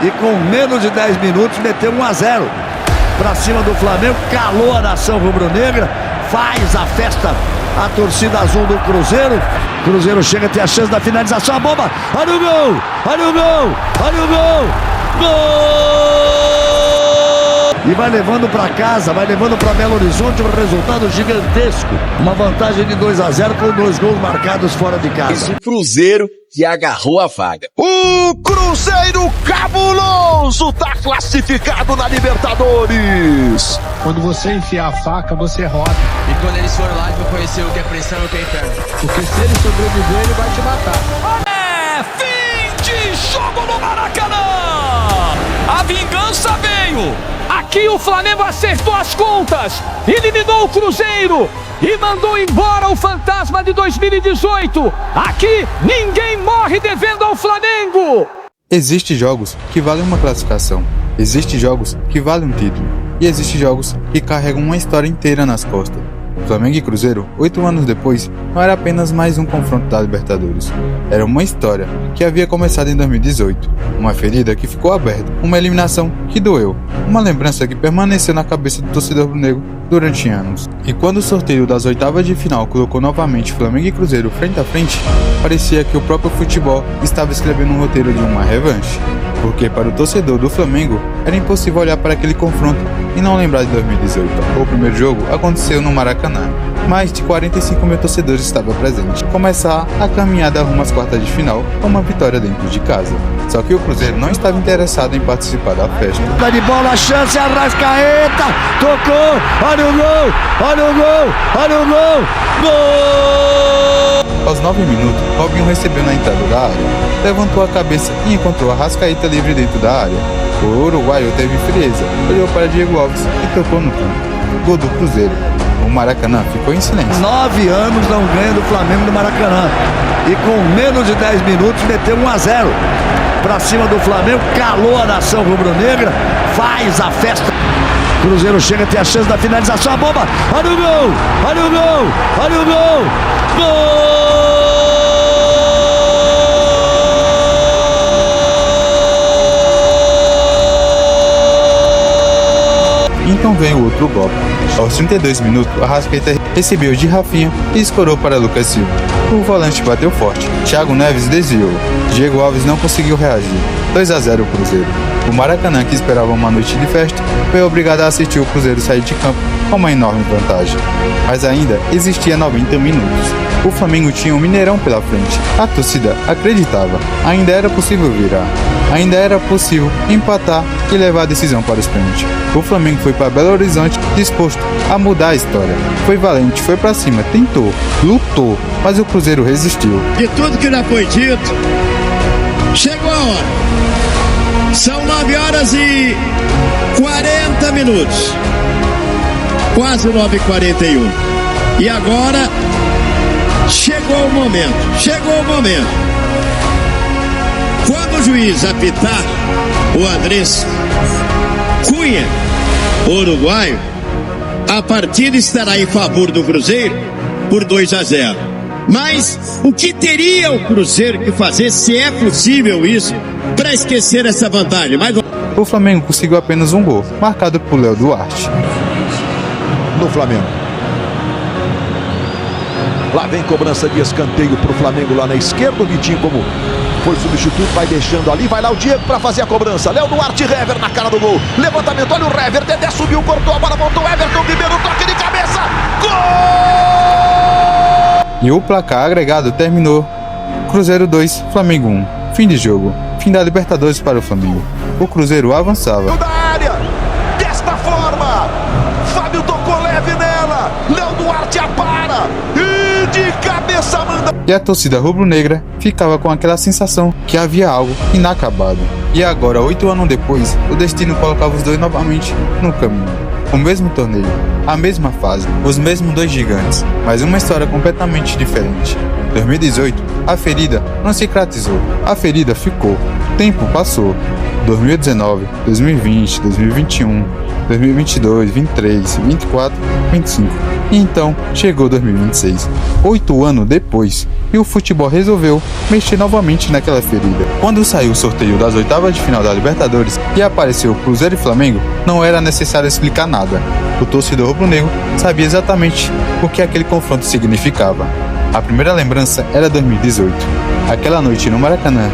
e com menos de 10 minutos meteu 1-0 para cima do Flamengo, calou a nação rubro-negra, faz a festa a torcida azul do Cruzeiro. Cruzeiro chega a ter a chance da finalização, a bomba, olha o gol, olha o gol, olha o gol, gol! E vai levando para casa, vai levando para Belo Horizonte um resultado gigantesco. Uma vantagem de 2-0 com 2 gols marcados fora de casa. O Cruzeiro que agarrou a vaga. O Cruzeiro cabuloso tá classificado na Libertadores. Quando você enfiar a faca, você roda. E quando eles forem lá, eles vão conhecer o que é pressão e o que é inferno. Porque se ele sobreviver, ele vai te matar. É fim de jogo no Maracanã! A vingança veio! Aqui o Flamengo acertou as contas, eliminou o Cruzeiro e mandou embora o fantasma de 2018. Aqui ninguém morre devendo ao Flamengo. Existem jogos que valem uma classificação, existem jogos que valem um título e existem jogos que carregam uma história inteira nas costas. Flamengo e Cruzeiro, 8 anos depois, não era apenas mais um confronto da Libertadores. Era uma história que havia começado em 2018, uma ferida que ficou aberta, uma eliminação que doeu, uma lembrança que permaneceu na cabeça do torcedor rubro-negro durante anos. E quando o sorteio das oitavas de final colocou novamente Flamengo e Cruzeiro frente a frente, parecia que o próprio futebol estava escrevendo um roteiro de uma revanche. Porque para o torcedor do Flamengo, era impossível olhar para aquele confronto e não lembrar de 2018. O primeiro jogo aconteceu no Maracanã. Mais de 45 mil torcedores estavam presentes. Começar a caminhada rumo às quartas de final com uma vitória dentro de casa. Só que o Cruzeiro não estava interessado em participar da festa. Vai de bola, a chance, Arrascaeta, tocou, olha o gol, olha o gol, olha o gol, gol! Aos 9 minutos, Robinho recebeu na entrada da área, levantou a cabeça e encontrou Arrascaeta livre dentro da área. O uruguaio teve frieza, olhou para Diego Alves e tocou no canto. Gol do Cruzeiro. O Maracanã ficou em silêncio. 9 anos não ganha do Flamengo no Maracanã. E com menos de 10 minutos meteu 1-0 para cima do Flamengo, calou a nação rubro-negra, faz a festa. Cruzeiro chega a ter a chance da finalização, a bomba, olha o gol, olha o gol, olha o gol, gol! Então veio o outro golpe. Aos 32 minutos, Arrascaeta recebeu de Rafinha e escorou para Lucas Silva. O volante bateu forte. Thiago Neves desviou. Diego Alves não conseguiu reagir. 2-0 o Cruzeiro. O Maracanã, que esperava uma noite de festa, foi obrigado a assistir o Cruzeiro sair de campo com uma enorme vantagem. Mas ainda existia 90 minutos. O Flamengo tinha o Mineirão pela frente. A torcida acreditava. Ainda era possível virar. Ainda era possível empatar e levar a decisão para os pênaltis. O Flamengo foi para Belo Horizonte disposto a mudar a história. Foi valente, foi para cima, tentou, lutou, mas o Cruzeiro resistiu. De tudo que já foi dito, chegou a hora. São 9 horas e 40 minutos. Quase 9h41. E agora chegou o momento. Chegou o momento. Quando o juiz apitar, o Andrés Cunha, uruguaio, a partida estará em favor do Cruzeiro por 2-0. Mas o que teria o Cruzeiro que fazer, se é possível isso, para esquecer essa vantagem? Mas o Flamengo conseguiu apenas um gol, marcado por Léo Duarte. No Flamengo. Lá vem cobrança de escanteio pro Flamengo lá na esquerda. O Vitinho, como foi substituto, vai deixando ali. Vai lá o Diego para fazer a cobrança. Léo Duarte, Hever na cara do gol. Levantamento, olha o Hever. Dedé subiu, cortou a bola, voltou o Everton Ribeiro, toque de cabeça. Gol! E o placar agregado terminou. Cruzeiro 2, Flamengo 1. Fim de jogo. Fim da Libertadores para o Flamengo. O Cruzeiro avançava. Da área. Desta forma. Fábio tocou leve nela. Léo Duarte apara. E de cabeça manda. E a torcida rubro-negra ficava com aquela sensação que havia algo inacabado. E agora, 8 anos depois, o destino colocava os dois novamente no caminho. O mesmo torneio, a mesma fase, os mesmos dois gigantes, mas uma história completamente diferente. 2018, a ferida não cicatrizou, a ferida ficou. O tempo passou. 2019, 2020, 2021, 2022, 23, 24, 25. E então chegou 2026, 8 anos depois, e o futebol resolveu mexer novamente naquela ferida. Quando saiu o sorteio das oitavas de final da Libertadores e apareceu Cruzeiro e Flamengo, não era necessário explicar nada. O torcedor rubro-negro sabia exatamente o que aquele confronto significava. A primeira lembrança era 2018, aquela noite no Maracanã,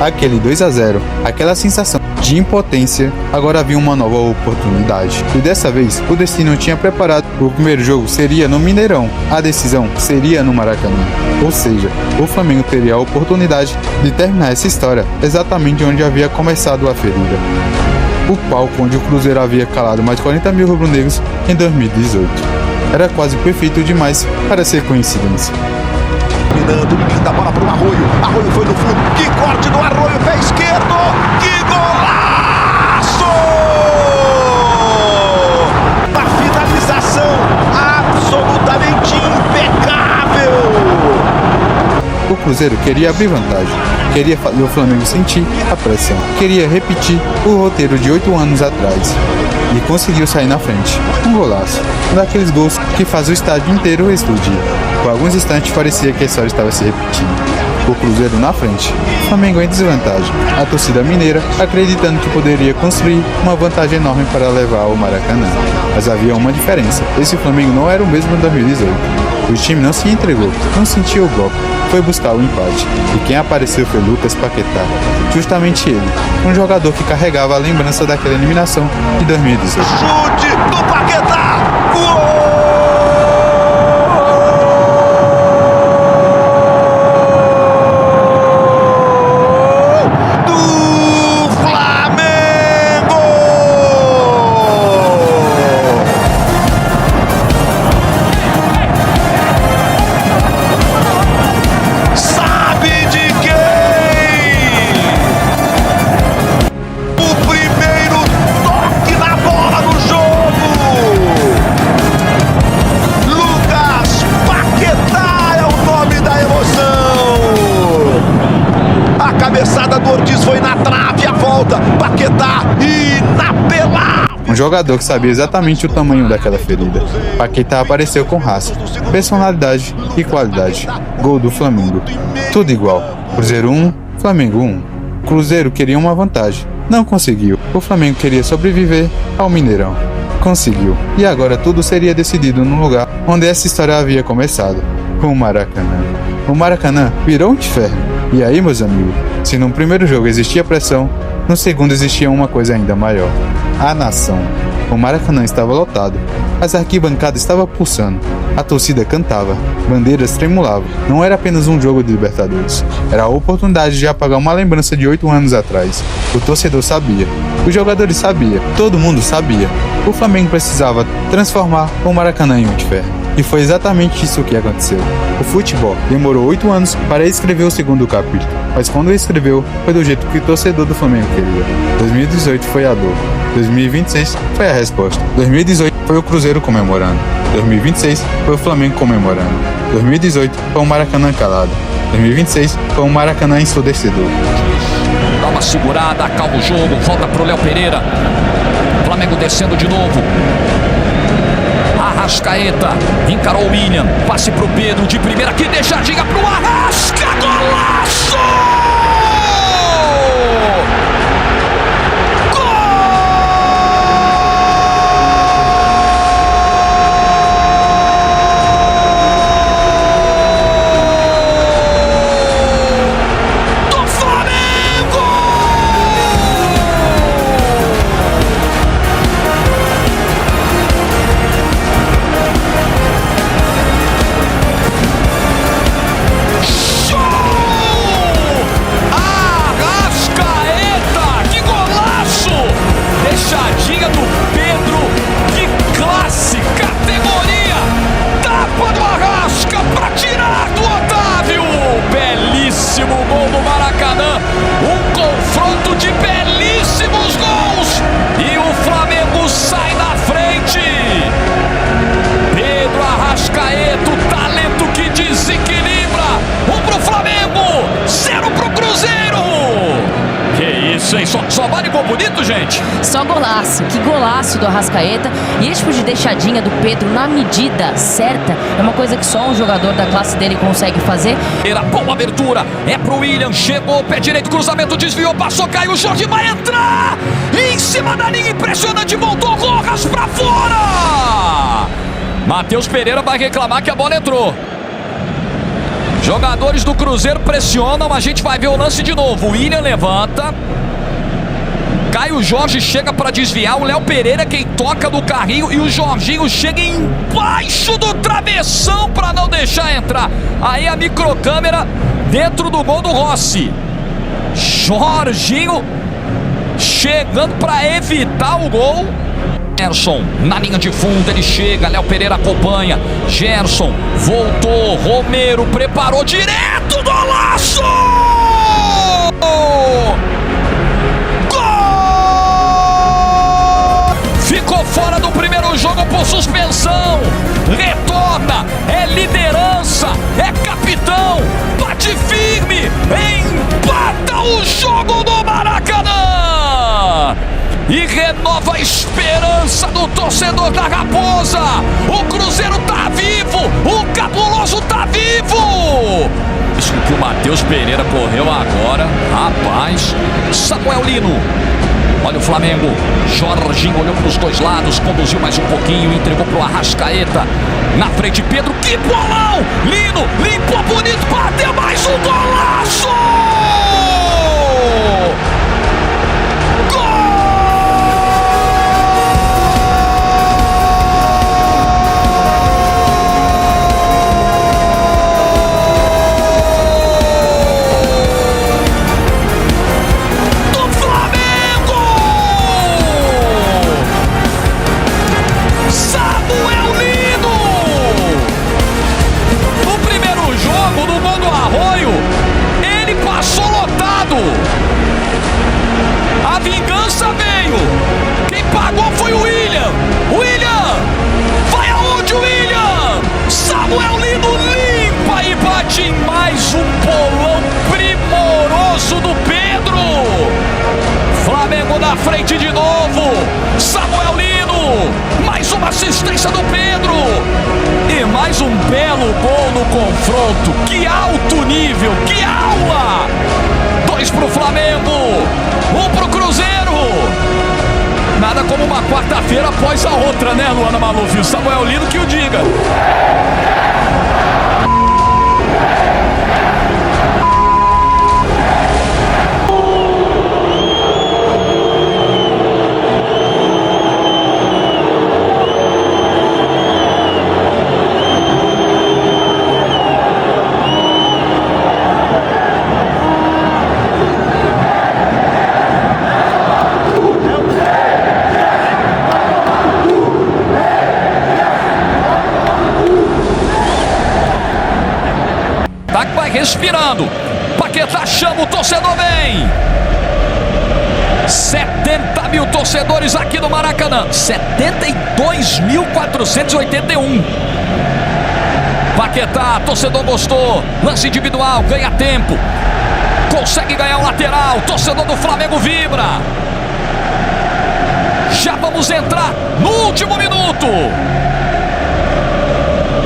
aquele 2-0, aquela sensação de impotência. Agora havia uma nova oportunidade. E dessa vez, o destino tinha preparado. O primeiro jogo seria no Mineirão, a decisão seria no Maracanã. Ou seja, o Flamengo teria a oportunidade de terminar essa história exatamente onde havia começado a ferida. O palco onde o Cruzeiro havia calado mais de 40 mil rubro-negros em 2018. Era quase perfeito demais para ser coincidência. Dominando, linda bola para o Arroio. Arroio foi no fundo. Que corte do Arroio, pé esquerdo. Que golaço! Uma finalização absolutamente impecável. O Cruzeiro queria abrir vantagem, queria fazer o Flamengo sentir a pressão, queria repetir o roteiro de 8 anos atrás. E conseguiu sair na frente. Um golaço. Um daqueles gols que faz o estádio inteiro explodir. Por alguns instantes parecia que a história estava se repetindo. O Cruzeiro na frente, o Flamengo em desvantagem. A torcida mineira acreditando que poderia construir uma vantagem enorme para levar ao Maracanã. Mas havia uma diferença. Esse Flamengo não era o mesmo em 2018. O time não se entregou, não sentiu o golpe, foi buscar o empate. E quem apareceu foi Lucas Paquetá. Justamente ele, um jogador que carregava a lembrança daquela eliminação de 2018. Chute do Paquetá! Gol! Um jogador que sabia exatamente o tamanho daquela ferida. Paquetá apareceu com raça, personalidade e qualidade. Gol do Flamengo. Tudo igual. Cruzeiro 1, Flamengo 1. Cruzeiro queria uma vantagem. Não conseguiu. O Flamengo queria sobreviver ao Mineirão. Conseguiu. E agora tudo seria decidido no lugar onde essa história havia começado. O Maracanã. O Maracanã virou um inferno. E aí, meus amigos, se no primeiro jogo existia pressão, no segundo existia uma coisa ainda maior. A nação. O Maracanã estava lotado. As arquibancadas estavam pulsando. A torcida cantava. Bandeiras tremulavam. Não era apenas um jogo de Libertadores. Era a oportunidade de apagar uma lembrança de 8 anos atrás. O torcedor sabia. Os jogadores sabiam. Todo mundo sabia. O Flamengo precisava transformar o Maracanã em um inferno. E foi exatamente isso que aconteceu. O futebol demorou 8 anos para escrever o segundo capítulo. Mas quando escreveu, foi do jeito que o torcedor do Flamengo queria. 2018 foi a dor. 2026 foi a resposta. 2018 foi o Cruzeiro comemorando. 2026 foi o Flamengo comemorando. 2018 foi o Maracanã calado. 2026 foi um Maracanã ensurdecedor. Dá uma segurada, acalma o jogo, volta pro Léo Pereira. Flamengo descendo de novo. Arrascaeta encarou o William. Passe pro Pedro de primeira que deixa a diga pro Arrasca. Golaço! hein? Só vale gol bonito, gente? Só golaço, que golaço do Arrascaeta. E esse tipo de deixadinha do Pedro na medida certa é uma coisa que só um jogador da classe dele consegue fazer. Era boa abertura, é pro William, chegou, pé direito, cruzamento, desviou, passou, caiu, o Jorge vai entrar! Em cima da linha, impressionante, voltou Rojas pra fora! Matheus Pereira vai reclamar que a bola entrou. Jogadores do Cruzeiro pressionam, a gente vai ver o lance de novo. O William levanta. Caio Jorge chega para desviar. O Léo Pereira quem toca do carrinho. E o Jorginho chega embaixo do travessão para não deixar entrar. Aí a microcâmera dentro do gol do Rossi. Jorginho chegando para evitar o gol. Gerson na linha de fundo, ele chega, Léo Pereira acompanha, Gerson voltou, Romero preparou direto, golaço! Gol! Ficou fora do primeiro jogo por suspensão, retorna, é liderança, é capitão, bate firme, empata o jogo do Maracanã! E renova a esperança do torcedor da Raposa. O Cruzeiro tá vivo, o Cabuloso tá vivo. Isso que o Matheus Pereira correu agora, rapaz. Samuel Lino, olha o Flamengo. Jorginho olhou para os dois lados, conduziu mais um pouquinho, entregou pro Arrascaeta. Na frente Pedro, que bolão! Lino limpou bonito, bateu mais um golaço! A vingança veio. Quem pagou foi o William. William, vai aonde o William? Samuel Lino limpa e bate em mais um bolão primoroso do Pedro. Flamengo na frente de novo. Samuel Lino, mais uma assistência do Pedro. E mais um belo gol no confronto. Que alto nível, que aula! 2 pro Flamengo, 1 pro Cruzeiro. Nada como uma quarta-feira após a outra, né, Luana Maluf? O Samuel Lino que o diga. Respirando, Paquetá chama, o torcedor vem. 70 mil torcedores aqui no Maracanã, 72.481. Paquetá, torcedor gostou, lance individual, ganha tempo, consegue ganhar o lateral, torcedor do Flamengo vibra. Já vamos entrar no último minuto.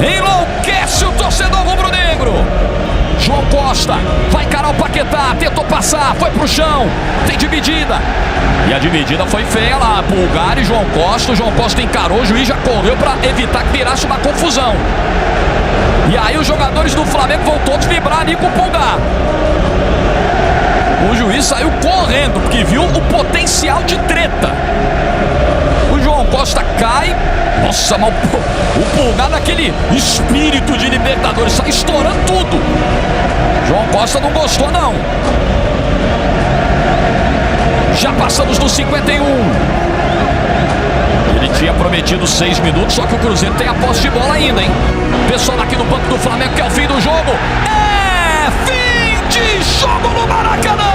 Enlouquece o torcedor rubro-negro. João Costa vai encarar o Paquetá, tentou passar, foi pro chão, tem dividida. E a dividida foi feia lá, Pulgar e João Costa. O João Costa encarou, o juiz já correu para evitar que virasse uma confusão. E aí os jogadores do Flamengo vão todos vibrar ali com o Pulgar. O juiz saiu correndo, porque viu o potencial de treta. O João Costa cai. Nossa, mas o Pulgar naquele espírito de Libertadores, sai estourando tudo. João Costa não gostou, não. Já passamos dos 51. Ele tinha prometido 6 minutos, só que o Cruzeiro tem a posse de bola ainda, hein? Pessoal aqui no banco do Flamengo, que é o fim do jogo. É fim de jogo no Maracanã!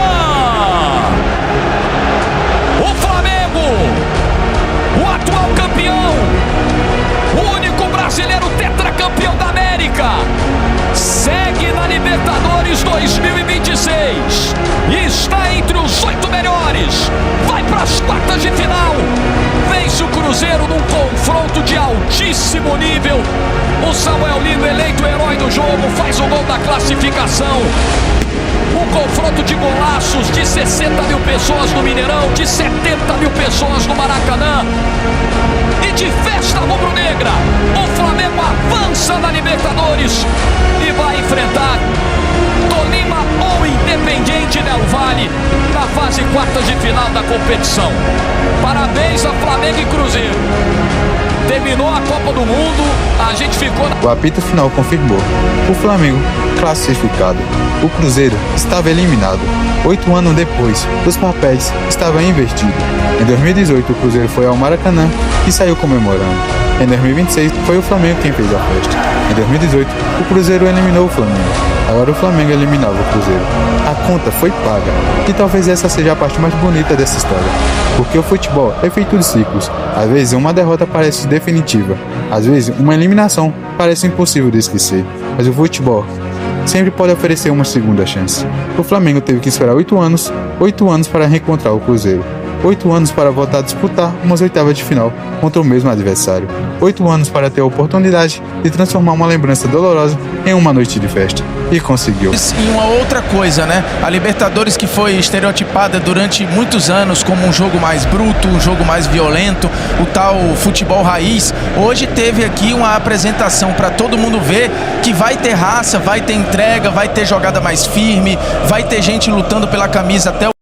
O Flamengo, o atual campeão, o único brasileiro tetracampeão da América, segue na Libertadores 2026 e está entre os 8 melhores. altíssimo nível. O Samuel Lino, eleito herói do jogo, faz o gol da classificação. Um confronto de golaços de 60 mil pessoas no Mineirão, de 70 mil pessoas no Maracanã. E de festa rubro-negra, o Flamengo avança na Libertadores e vai enfrentar Tolima ou Independiente Del Valle na fase quartas de final da competição. Parabéns a Flamengo e Cruzeiro. Terminou a Copa do Mundo, a gente ficou... O apito final confirmou: o Flamengo classificado. O Cruzeiro estava eliminado. 8 anos depois, os papéis estavam invertidos. Em 2018, o Cruzeiro foi ao Maracanã e saiu comemorando. Em 2026, foi o Flamengo quem fez a festa. Em 2018, o Cruzeiro eliminou o Flamengo. Agora o Flamengo eliminava o Cruzeiro. A conta foi paga. E talvez essa seja a parte mais bonita dessa história. Porque o futebol é feito de ciclos. Às vezes uma derrota parece definitiva. Às vezes uma eliminação parece impossível de esquecer. Mas o futebol sempre pode oferecer uma segunda chance. O Flamengo teve que esperar 8 anos para reencontrar o Cruzeiro. 8 anos para voltar a disputar umas oitavas de final contra o mesmo adversário. 8 anos para ter a oportunidade de transformar uma lembrança dolorosa em uma noite de festa. E conseguiu. E uma outra coisa, né? A Libertadores, que foi estereotipada durante muitos anos como um jogo mais bruto, um jogo mais violento, o tal futebol raiz, hoje teve aqui uma apresentação para todo mundo ver que vai ter raça, vai ter entrega, vai ter jogada mais firme, vai ter gente lutando pela camisa até o